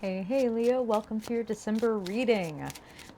Hey Leo, welcome to your December reading.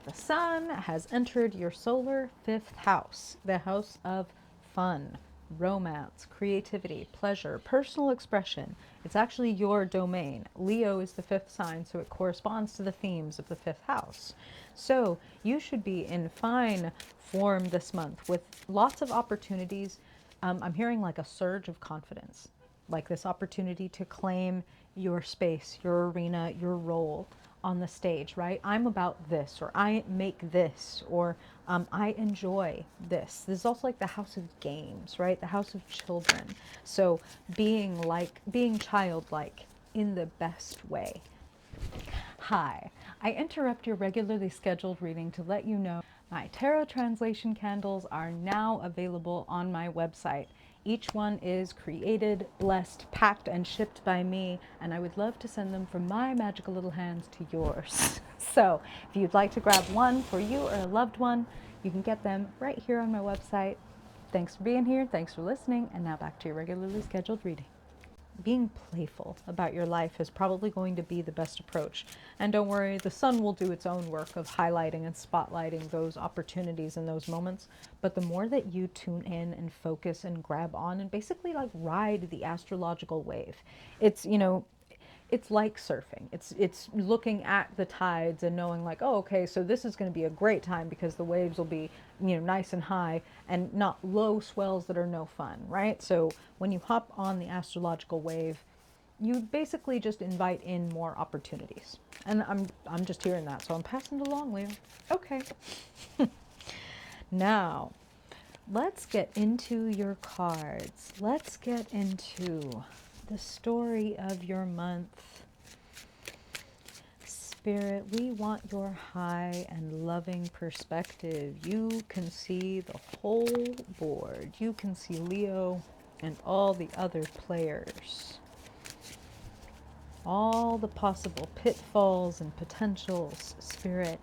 The sun has entered your solar fifth house, the house of fun, romance, creativity, pleasure, personal expression. It's actually your domain. Leo is the fifth sign, so it corresponds to the themes of the fifth house. So you should be in fine form this month with lots of opportunities. I'm hearing like a surge of confidence, like this opportunity to claim your space, your arena, your role on the stage, right? I'm about this, or I make this, or I enjoy this. This is also like the house of games, right? The house of children. So being childlike in the best way. Hi, I interrupt your regularly scheduled reading to let you know my tarot translation candles are now available on my website. Each one is created, blessed, packed, and shipped by me, and I would love to send them from my magical little hands to yours. So, if you'd like to grab one for you or a loved one, you can get them right here on my website. Thanks for being here, thanks for listening, and now back to your regularly scheduled reading. Being playful about your life is probably going to be the best approach. And don't worry, the sun will do its own work of highlighting and spotlighting those opportunities and those moments. But the more that you tune in and focus and grab on and basically like ride the astrological wave, it's like surfing. It's looking at the tides and knowing like, oh, okay, so this is going to be a great time because the waves will be, nice and high and not low swells that are no fun, right? So when you hop on the astrological wave, you basically just invite in more opportunities. And I'm just hearing that, so I'm passing it along, Leo. Okay. Now, let's get into your cards. Let's get into the story of your month. Spirit, we want your high and loving perspective. You can see the whole board. You can see Leo and all the other players. All the possible pitfalls and potentials. Spirit,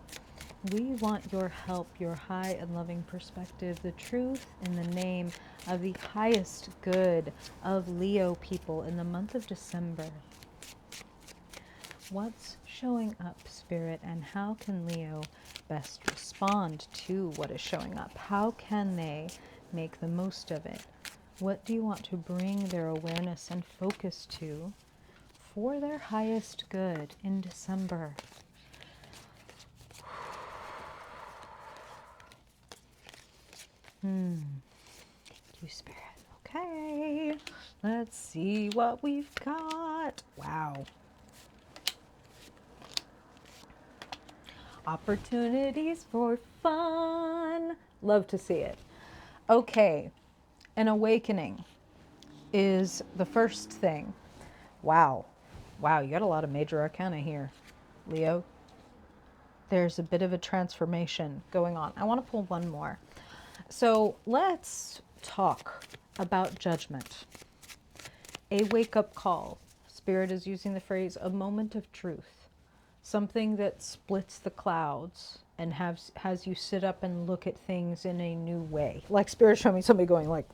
we want your help, your high and loving perspective, the truth in the name of the highest good of Leo people in the month of December. What's showing up, Spirit, and how can Leo best respond to what is showing up? How can they make the most of it? What do you want to bring their awareness and focus to for their highest good in December? Thank you, Spirit. Okay, let's see what we've got. Wow. Opportunities for fun. Love to see it. Okay, an awakening is the first thing. Wow. Wow, you got a lot of major arcana here, Leo. There's a bit of a transformation going on. I want to pull one more. So let's talk about judgment. A wake-up call. Spirit is using the phrase, a moment of truth. Something that splits the clouds and has you sit up and look at things in a new way. Like Spirit showing me somebody going like,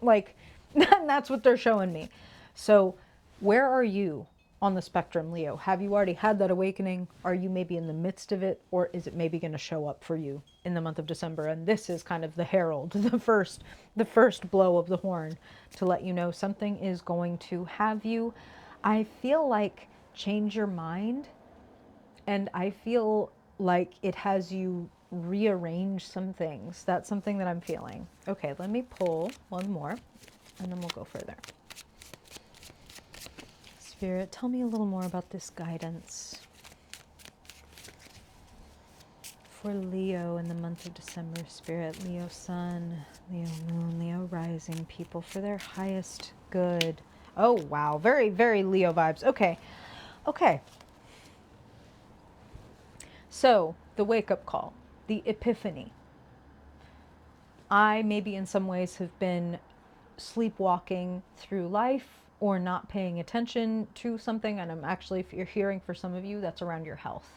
like, that's what they're showing me. So where are you on the spectrum, Leo? Have you already had that awakening? Are you maybe in the midst of it? Or is it maybe going to show up for you in the month of December? And this is kind of the herald, the first blow of the horn to let you know something is going to have you, I feel like, change your mind. And I feel like it has you rearrange some things. That's something that I'm feeling. Okay, let me pull one more and then we'll go further. Spirit, tell me a little more about this guidance for Leo in the month of December. Spirit, Leo Sun, Leo Moon, Leo Rising people for their highest good. Oh, wow. Very, very Leo vibes. Okay. Okay. So, the wake-up call, the epiphany. I maybe in some ways have been sleepwalking through life or not paying attention to something, and I'm actually, if you're hearing for some of you, that's around your health.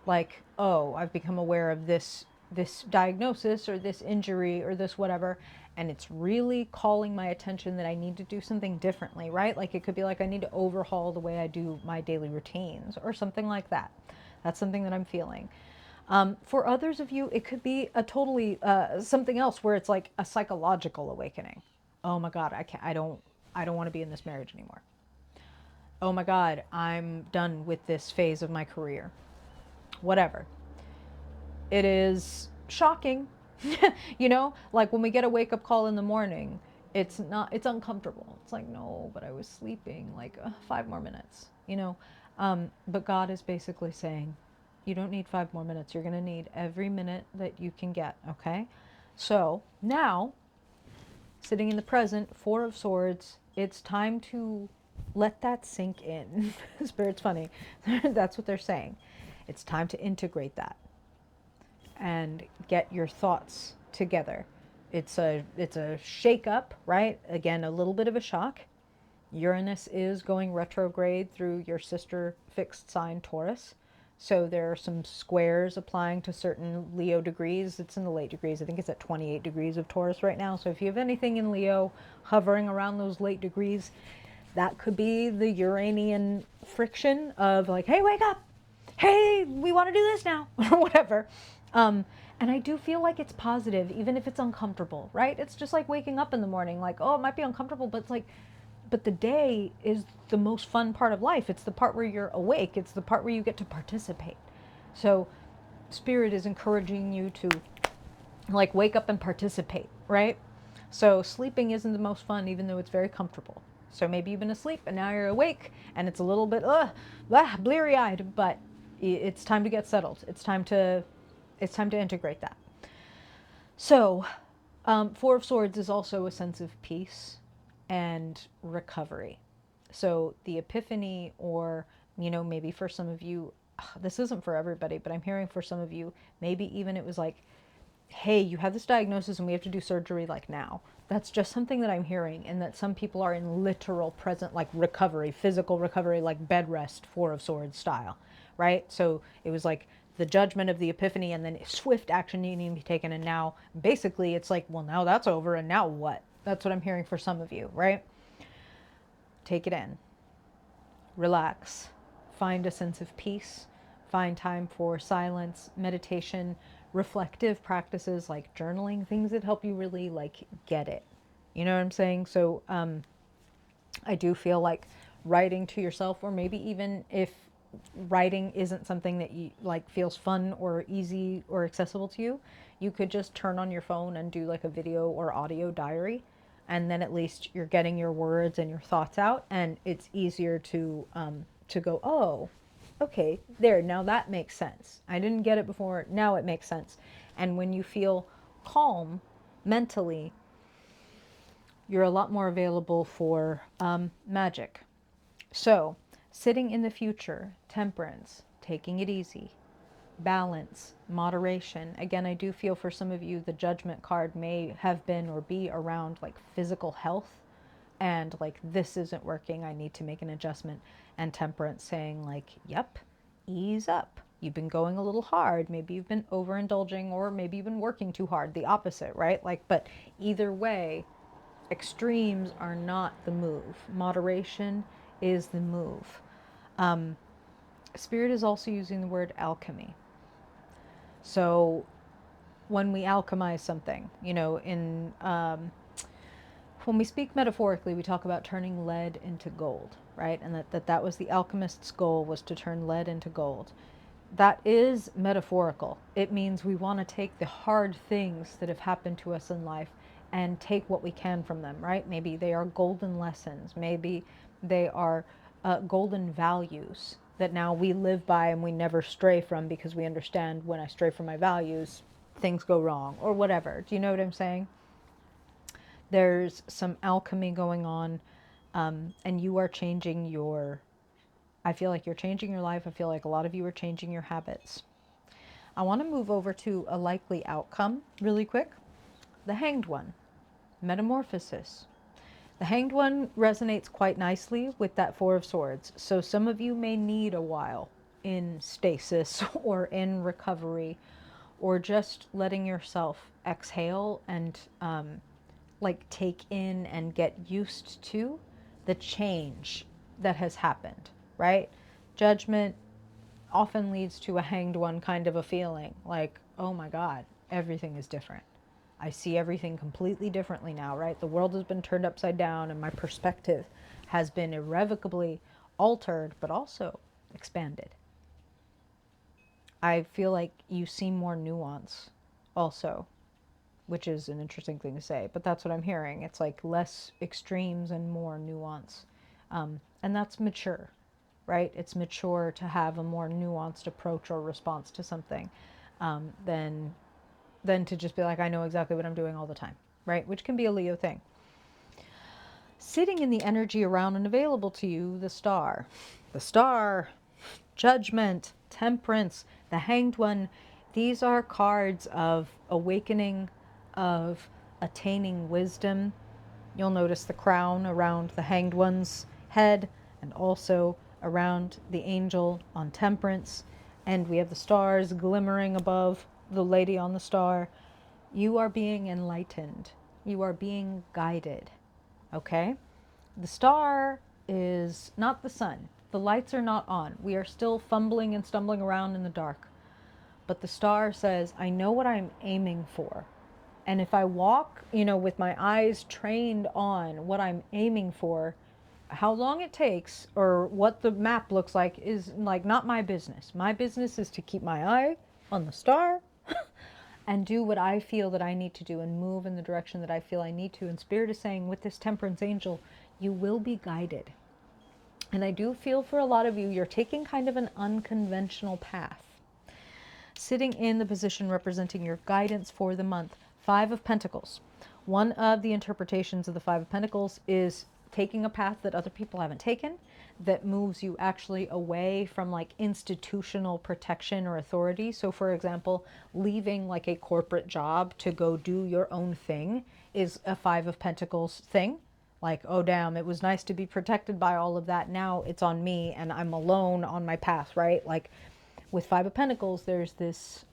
Like, oh, I've become aware of this this diagnosis or this injury or this whatever, and it's really calling my attention that I need to do something differently, right? Like it could be like I need to overhaul the way I do my daily routines or something like that. That's something that I'm feeling. For others of you, it could be a totally something else where it's like a psychological awakening. Oh my God, I don't want to be in this marriage anymore. Oh my God, I'm done with this phase of my career. Whatever. It is shocking. Like when we get a wake up call in the morning, it's uncomfortable. It's like, no, but I was sleeping like 5 more minutes. But God is basically saying, you don't need 5 more minutes. You're going to need every minute that you can get. Okay. So now, sitting in the present, Four of Swords, it's time to let that sink in. Spirit's funny. That's what they're saying. It's time to integrate that and get your thoughts together. It's a shake up, right? Again, a little bit of a shock. Uranus is going retrograde through your sister fixed sign Taurus. So there are some squares applying to certain Leo degrees. It's in the late degrees. I think it's at 28 degrees of Taurus right now. So if you have anything in Leo hovering around those late degrees, that could be the Uranian friction of like, hey, wake up. Hey, we want to do this now, or whatever. And I do feel like it's positive, even if it's uncomfortable, right? It's just like waking up in the morning, like, oh, it might be uncomfortable, but it's like, but the day is the most fun part of life. It's the part where you're awake. It's the part where you get to participate. So Spirit is encouraging you to like wake up and participate, right? So sleeping isn't the most fun, even though it's very comfortable. So maybe you've been asleep and now you're awake and it's a little bit bleary eyed, but it's time to get settled. It's time to integrate that. So, Four of Swords is also a sense of peace and recovery. So the epiphany, or, maybe for some of you, this isn't for everybody, but I'm hearing for some of you, maybe even it was like, hey, you have this diagnosis and we have to do surgery like now. That's just something that I'm hearing, and that some people are in literal present, like recovery, physical recovery, like bed rest, Four of Swords style, right? So it was like the judgment of the epiphany and then swift action needing to be taken. And now basically it's like, well, now that's over. And now what? That's what I'm hearing for some of you, right? Take it in, relax, find a sense of peace, find time for silence, meditation, reflective practices like journaling, things that help you really like get it. You know what I'm saying? So I do feel like writing to yourself, or maybe even if writing isn't something that you like feels fun or easy or accessible to you, you could just turn on your phone and do like a video or audio diary, and then at least you're getting your words and your thoughts out, and it's easier to go, oh, okay, there, now that makes sense. I didn't get it before, now it makes sense. And when you feel calm mentally, you're a lot more available for magic. So, sitting in the future, temperance, taking it easy, balance, moderation. Again, I do feel for some of you the judgment card may have been or be around like physical health, and like, this isn't working, I need to make an adjustment. And temperance saying like, yep, ease up. You've been going a little hard. Maybe you've been overindulging, or maybe you've been working too hard. The opposite, right? Like, but either way, extremes are not the move. Moderation is the move. Spirit is also using the word alchemy. So when we alchemize something, when we speak metaphorically, we talk about turning lead into gold, right? And that was the alchemist's goal, was to turn lead into gold. That is metaphorical. It means we want to take the hard things that have happened to us in life and take what we can from them, right? Maybe they are golden lessons. Maybe they are golden values that now we live by and we never stray from, because we understand when I stray from my values, things go wrong or whatever. Do you know what I'm saying? There's some alchemy going on, and you are changing your, I feel like you're changing your life. I feel like a lot of you are changing your habits. I want to move over to a likely outcome really quick. The Hanged One, metamorphosis. The Hanged One resonates quite nicely with that Four of Swords. So some of you may need a while in stasis or in recovery, or just letting yourself exhale and like take in and get used to the change that has happened, right? Judgment often leads to a hanged one kind of a feeling like, oh my God, everything is different. I see everything completely differently now, right? The world has been turned upside down and my perspective has been irrevocably altered, but also expanded. I feel like you see more nuance also, which is an interesting thing to say, but that's what I'm hearing. It's like less extremes and more nuance. And that's mature, right? It's mature to have a more nuanced approach or response to something than to just be like, I know exactly what I'm doing all the time, right? Which can be a Leo thing. Sitting in the energy around and available to you, the star. The star, judgment, temperance, the hanged one. These are cards of awakening, of attaining wisdom. You'll notice the crown around the hanged one's head and also around the angel on temperance. And we have the stars glimmering above the lady on the star. You are being enlightened. You are being guided. Okay? The star is not the sun. The lights are not on. We are still fumbling and stumbling around in the dark. But the star says, I know what I'm aiming for. And if I walk, with my eyes trained on what I'm aiming for, how long it takes or what the map looks like is like not my business. My business is to keep my eye on the star and do what I feel that I need to do and move in the direction that I feel I need to. And Spirit is saying with this temperance angel, you will be guided. And I do feel for a lot of you, you're taking kind of an unconventional path. Sitting in the position representing your guidance for the month, Five of Pentacles. One of the interpretations of the Five of Pentacles is taking a path that other people haven't taken, that moves you actually away from like institutional protection or authority. So for example, leaving like a corporate job to go do your own thing is a Five of Pentacles thing. Like, oh damn, it was nice to be protected by all of that. Now it's on me and I'm alone on my path, right? Like with Five of Pentacles, there's this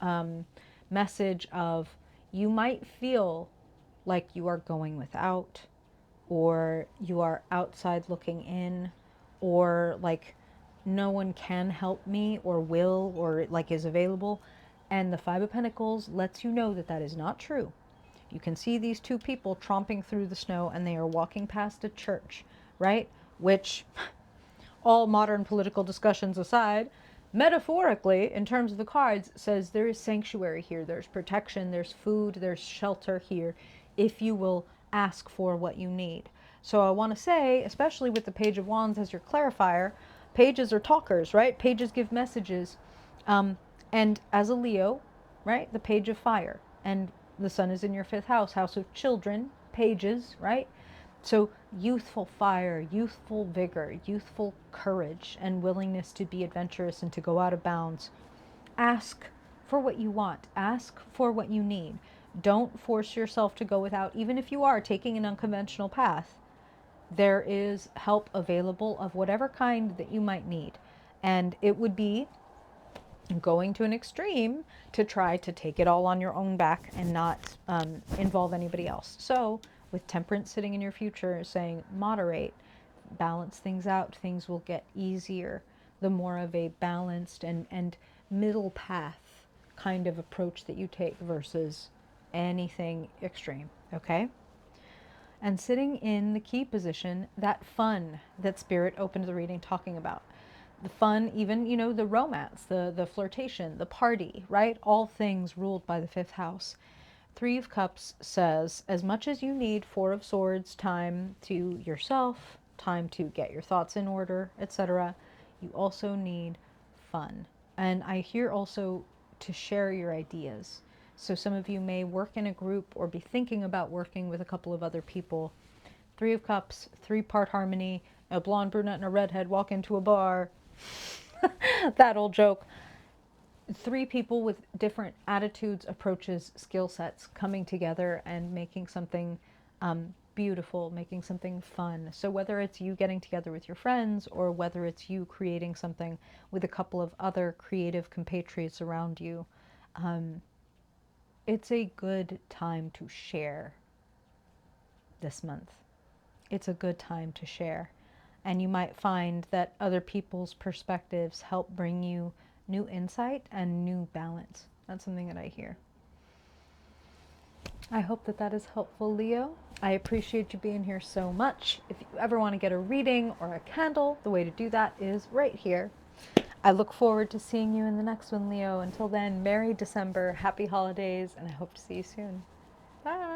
message of you might feel like you are going without, or you are outside looking in, or like no one can help me or will or like is available. And the Five of Pentacles lets you know that that is not true. You can see these two people tromping through the snow and they are walking past a church, right? Which, all modern political discussions aside, metaphorically, in terms of the cards, says there is sanctuary here, there's protection, there's food, there's shelter here, if you will ask for what you need. So I want to say, especially with the Page of Wands as your clarifier, pages are talkers, right? Pages give messages. And as a Leo, right, the Page of Fire, and the sun is in your fifth house, house of children, pages, right? So youthful fire, youthful vigor, youthful courage, and willingness to be adventurous and to go out of bounds. Ask for what you want. Ask for what you need. Don't force yourself to go without, even if you are taking an unconventional path. There is help available of whatever kind that you might need. And it would be going to an extreme to try to take it all on your own back and not involve anybody else. So with temperance sitting in your future, saying moderate, balance things out, things will get easier. The more of a balanced and middle path kind of approach that you take versus anything extreme, okay? And sitting in the key position, that fun that Spirit opened the reading talking about. The fun, even, the romance, the flirtation, the party, right? All things ruled by the fifth house. Three of Cups says, as much as you need Four of Swords, time to yourself, time to get your thoughts in order, etc., you also need fun. And I hear also to share your ideas. So some of you may work in a group or be thinking about working with a couple of other people. Three of Cups, three-part harmony, a blonde brunette and a redhead walk into a bar. That old joke. Three people with different attitudes, approaches, skill sets coming together and making something beautiful, making something fun. So whether it's you getting together with your friends or whether it's you creating something with a couple of other creative compatriots around you, it's a good time to share this month. It's a good time to share. And you might find that other people's perspectives help bring you new insight and new balance. That's something that I hear. I hope that that is helpful, Leo. I appreciate you being here so much. If you ever want to get a reading or a candle, the way to do that is right here. I look forward to seeing you in the next one, Leo. Until then, Merry December, happy holidays, and I hope to see you soon. Bye.